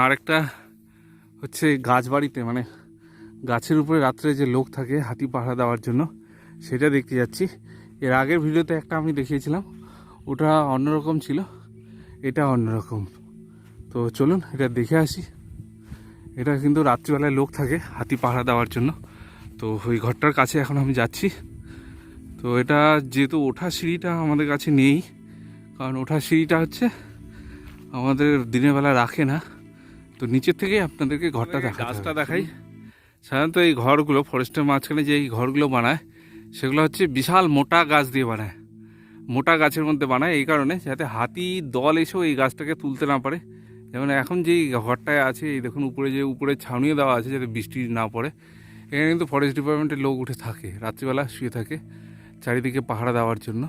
আরেকটা হচ্ছে গাছ বাড়িতে, মানে গাছের উপরে রাত্রে যে লোক থাকে হাতি পাহারা দেওয়ার জন্য, সেটা দেখতে যাচ্ছি। এর আগের ভিডিওতে একটা আমি দেখিয়েছিলাম, ওটা অন্যরকম ছিল, এটা অন্যরকম। তো চলুন এটা দেখে আসি। এটা কিন্তু রাত্রিবেলায় লোক থাকে হাতি পাহারা দেওয়ার জন্য। তো ওই ঘরটার কাছে এখন আমি যাচ্ছি। তো এটা যেহেতু ওঠার সিঁড়িটা আমাদের কাছে নেই, কারণ ওঠার সিঁড়িটা হচ্ছে আমাদের দিনের বেলা রাখে না, তো নিচের থেকেই আপনাদেরকে ঘরটা গাছটা দেখাই। সাধারণত এই ঘরগুলো ফরেস্টের মাঝখানে যে এই ঘরগুলো বানায়, সেগুলো হচ্ছে বিশাল মোটা গাছ দিয়ে বানায়, মোটা গাছের মধ্যে বানায় এই কারণে যাতে হাতি দল এসেও এই গাছটাকে তুলতে না পারে। যেমন এখন যেই ঘরটায় আছে, এই দেখুন উপরে যে উপরে ছাউনিয়ে দেওয়া আছে যাতে বৃষ্টি না পড়ে। এখানে কিন্তু ফরেস্ট ডিপার্টমেন্টের লোক উঠে থাকে, রাত্রিবেলা শুয়ে থাকে চারিদিকে পাহারা দেওয়ার জন্য।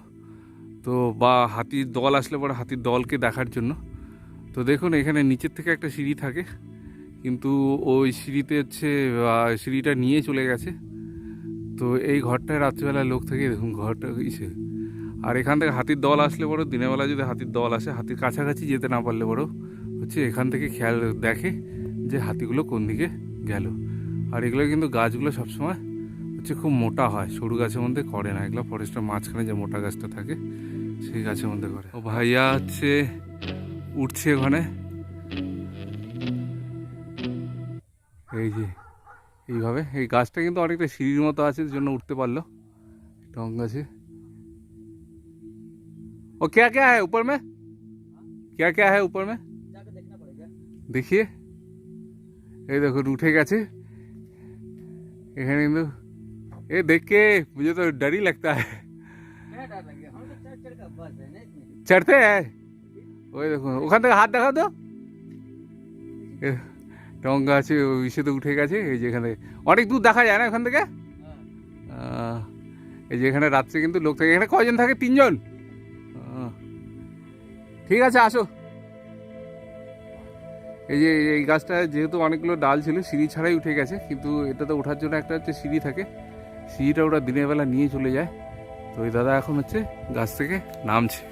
তো বা হাতির দল আসলে পরে হাতির দলকে দেখার জন্য। তো দেখুন এখানে নিচের থেকে একটা সিঁড়ি থাকে, কিন্তু ওই সিঁড়িতে হচ্ছে সিঁড়িটা নিয়ে চলে গেছে। তো এই ঘরটায় রাত্রিবেলায় লোক থাকে, দেখুন ঘরটা ইসে। আর এখান থেকে হাতির দল আসলে বড়, দিনের বেলা যদি হাতির দল আসে, হাতির কাছাকাছি যেতে না পারলে বড় হচ্ছে এখান থেকে খেয়াল দেখে যে হাতিগুলো কোন দিকে গেল। আর এগুলো কিন্তু গাছগুলো সবসময় হচ্ছে খুব মোটা হয়, সরু গাছের মধ্যে করে না, এগুলো ফরেস্টের মাঝখানে যে মোটা গাছটা থাকে সেই গাছের মধ্যে করে। ও ভাইয়া হচ্ছে উঠছে ওখানে, এই যে এইভাবে। এই গাছটা কিন্তু অনেকটা সিঁড়ির মতো আছে, জন্য উঠতে পারলো টং গাছে। ও क्या क्या है ऊपर में, क्या क्या है ऊपर में, देखिए। এই দেখুন উঠে গেছে এখানে কিন্তু। এ देख के मुझे तो डर ही लगता है। चढ़ते हैं, ওই দেখুন ওখান থেকে হাত দেখাও তো। টং গাছে ইসে তো উঠে গেছে, এই যে এখানে অনেক দূর দেখা যায় না ওখান থেকে। এই যে এখানে রাত্রে কিন্তু লোক থাকে। এখানে কয়জন থাকে? 3 জন। ঠিক আছে আসো। এই যে এই গাছটা যেহেতু অনেকগুলো ডাল ছিল, সিঁড়ি ছাড়াই উঠে গেছে, কিন্তু এটাতে ওঠার জন্য একটা হচ্ছে সিঁড়ি থাকে, সিঁড়িটা ওরা দিনের বেলা নিয়ে চলে যায়। তো ওই দাদা এখন হচ্ছে গাছ থেকে নামছে।